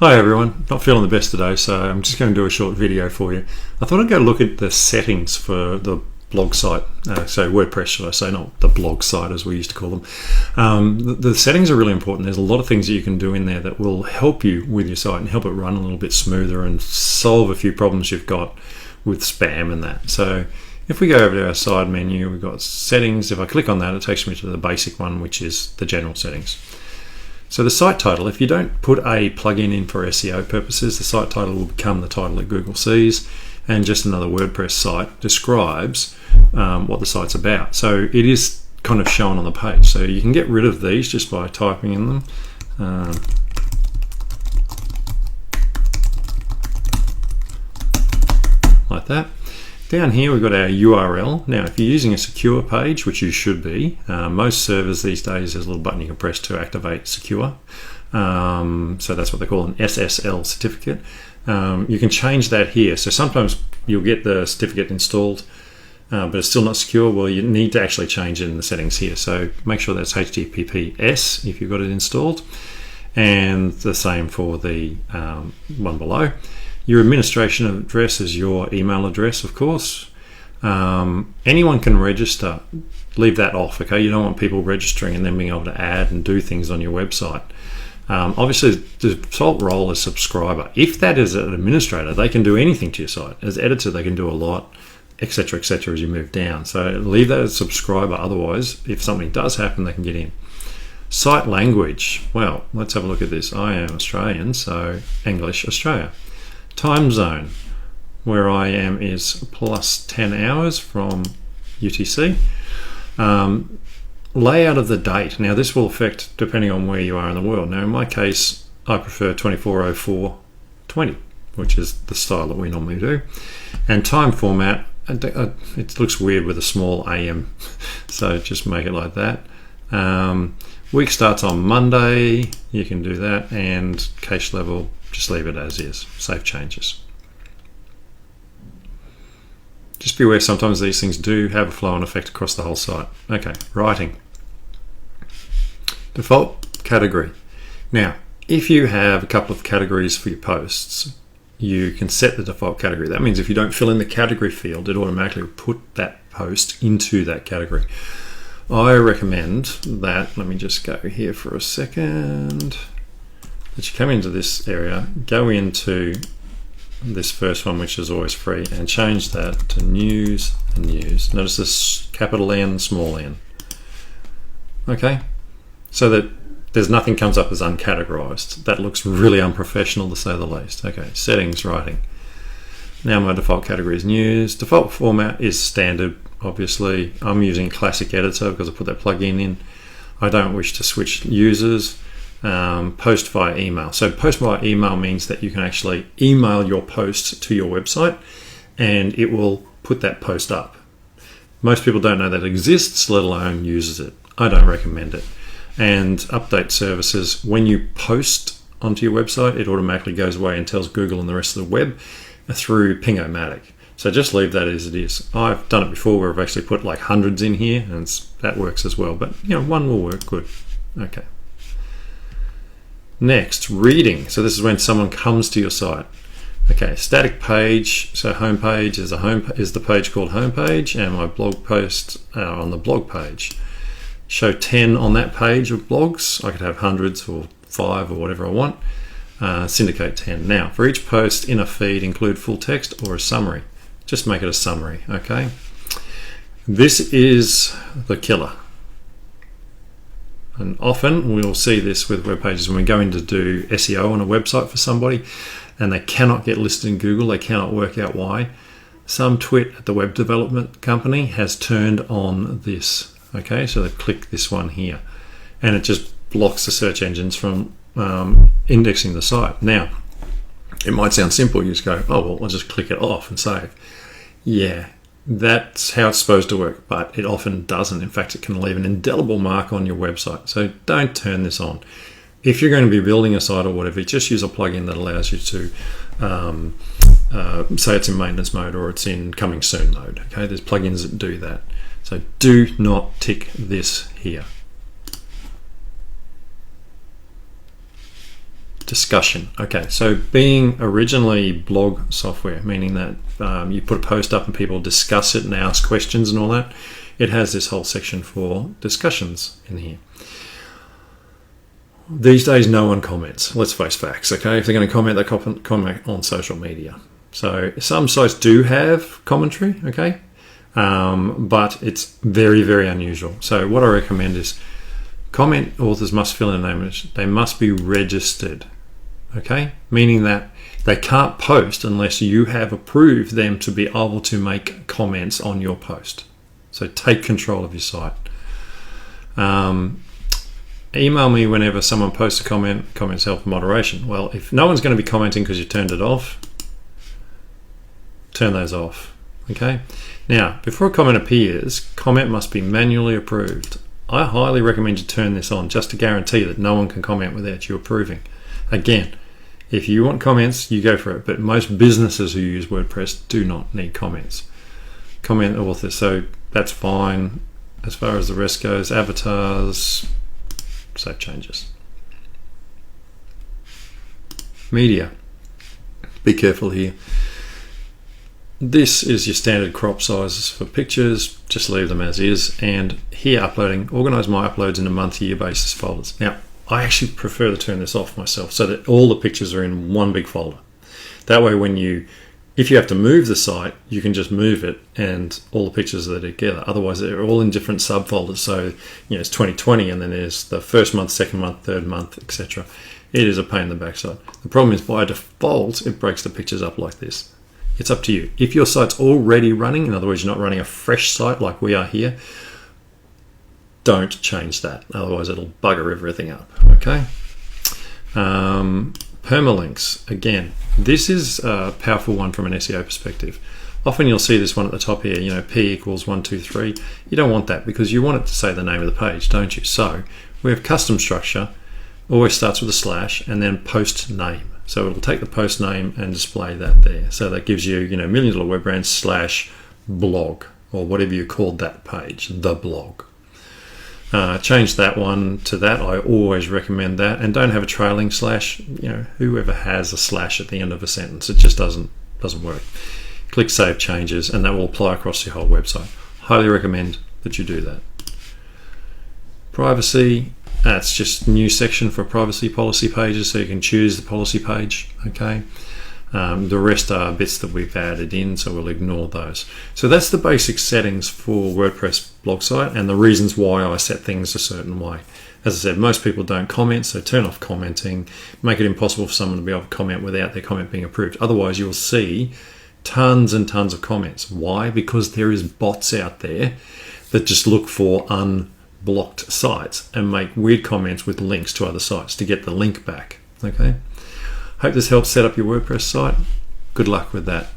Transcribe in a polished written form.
Hi everyone, not feeling the best today, so I'm just going to do a short video for you. I thought I'd go look at the settings for the blog site, so WordPress should I say, not the blog site as we used to call them. The settings are really important. There's a lot of things that you can do in there that will help you with your site and help it run a little bit smoother and solve a few problems you've got with spam and that. So if we go over to our side menu, we've got settings. If I click on that, it takes me to the basic one, which is the general settings. So the site title, if you don't put a plugin in for SEO purposes, the site title will become the title that Google sees, and just another WordPress site describes what the site's about. So it is kind of shown on the page. So you can get rid of these just by typing in them. Like that. Down here we've got our URL. Now if you're using a secure page, which you should be, most servers these days there's a little button you can press to activate secure. So that's what they call an SSL certificate. You can change that here. So sometimes you'll get the certificate installed, but it's still not secure. Well, you need to actually change it in the settings here. So make sure that's HTTPS if you've got it installed. And the same for the one below. Your administration address is your email address, of course. Anyone can register. Leave that off, okay? You don't want people registering and then being able to add and do things on your website. Obviously, the default role is subscriber. If that is an administrator, they can do anything to your site. As editor, they can do a lot, etc., etc. as you move down. So leave that as subscriber. Otherwise, if something does happen, they can get in. Site language. Well, let's have a look at this. I am Australian, so English, Australia. Time zone, where I am is plus 10 hours from UTC. Layout of the date. Now this will affect depending on where you are in the world. Now in my case, I prefer 240420, which is the style that we normally do. And time format, it looks weird with a small AM, so just make it like that. Week starts on Monday, you can do that, and cache level, just leave it as is, save changes. Just be aware sometimes these things do have a flow-on effect across the whole site. Okay, writing. Default category. Now, if you have a couple of categories for your posts, you can set the default category. That means if you don't fill in the category field, it automatically will put that post into that category. I recommend that, let me just go here for a second, that you come into this area, go into this first one, which is always free, and change that to news and news. Notice this capital N, small n. Okay, so that there's nothing comes up as uncategorized. That looks really unprofessional to say the least. Okay, settings, writing. Now my default category is news. Default format is standard, obviously. I'm using Classic Editor because I put that plugin in. I don't wish to switch users. Post via email. So post via email means that you can actually email your post to your website and it will put that post up. Most people don't know that exists, let alone uses it. I don't recommend it. And update services, when you post onto your website, it automatically goes away and tells Google and the rest of the web through Ping-O-Matic. So just leave that as it is. I've done it before where I've actually put like hundreds in here, and that works as well. But you know, one will work good. Okay. Next, reading. So this is when someone comes to your site. Okay, static page. So homepage is the page called homepage, and my blog post on the blog page. Show 10 on that page of blogs. I could have hundreds or 5 or whatever I want. Syndicate 10. Now, for each post in a feed, include full text or a summary. Just make it a summary, okay? This is the killer. And often we'll see this with web pages when we go in to do SEO on a website for somebody and they cannot get listed in Google, they cannot work out why. Some twit at the web development company has turned on this, okay? So they've clicked this one here and it just blocks the search engines from indexing the site. Now, it might sound simple, you just go, oh, well, I'll just click it off and save. Yeah. That's how it's supposed to work, but it often doesn't. In fact, it can leave an indelible mark on your website. So don't turn this on. If you're going to be building a site or whatever, just use a plugin that allows you to say it's in maintenance mode or it's in coming soon mode. Okay, there's plugins that do that. So do not tick this here. Discussion. Okay, so being originally blog software, meaning that you put a post up and people discuss it and ask questions and all that, it has this whole section for discussions in here. These days, no one comments. Let's face facts, okay? If they're going to comment, they comment on social media. So some sites do have commentary, okay? But it's very, very unusual. So what I recommend is comment authors must fill in a name. They must be registered, okay? Meaning that they can't post unless you have approved them to be able to make comments on your post. So take control of your site. Email me whenever someone posts a comment. Comments help moderation. Well, if no one's going to be commenting because you turned it off, turn those off, okay? Now, before a comment appears, comment must be manually approved. I highly recommend you turn this on just to guarantee that no one can comment without you approving. Again, if you want comments, you go for it, but most businesses who use WordPress do not need comments. Comment author, so that's fine. As far as the rest goes, avatars, save changes. Media, be careful here. This is your standard crop sizes for pictures, just leave them as is. And here uploading, organize my uploads in a month, year basis folders. Now, I actually prefer to turn this off myself so that all the pictures are in one big folder. That way if you have to move the site, you can just move it and all the pictures are together. Otherwise, they're all in different subfolders. So, it's 2020 and then there's the first month, second month, third month, etc. It is a pain in the backside. The problem is by default, it breaks the pictures up like this. It's up to you. If your site's already running, in other words, you're not running a fresh site like we are here, don't change that. Otherwise, it'll bugger everything up, okay? Permalinks, again, this is a powerful one from an SEO perspective. Often you'll see this one at the top here, P equals 123. You don't want that because you want it to say the name of the page, don't you? So we have custom structure, always starts with a slash and then post name. So it'll take the post name and display that there. So that gives you, $1 Million Web Brand / blog or whatever you called that page, the blog. Change that one to that. I always recommend that, and don't have a trailing slash. Whoever has a slash at the end of a sentence, it just doesn't work. Click Save Changes, and that will apply across your whole website. Highly recommend that you do that. Privacy. That's just a new section for privacy policy pages, so you can choose the policy page, okay? The rest are bits that we've added in, so we'll ignore those. So that's the basic settings for WordPress blog site and the reasons why I set things a certain way. As I said, most people don't comment, so turn off commenting. Make it impossible for someone to be able to comment without their comment being approved. Otherwise, you'll see tons and tons of comments. Why? Because there is bots out there that just look for unblocked sites and make weird comments with links to other sites to get the link back, okay? Hope this helps set up your WordPress site. Good luck with that.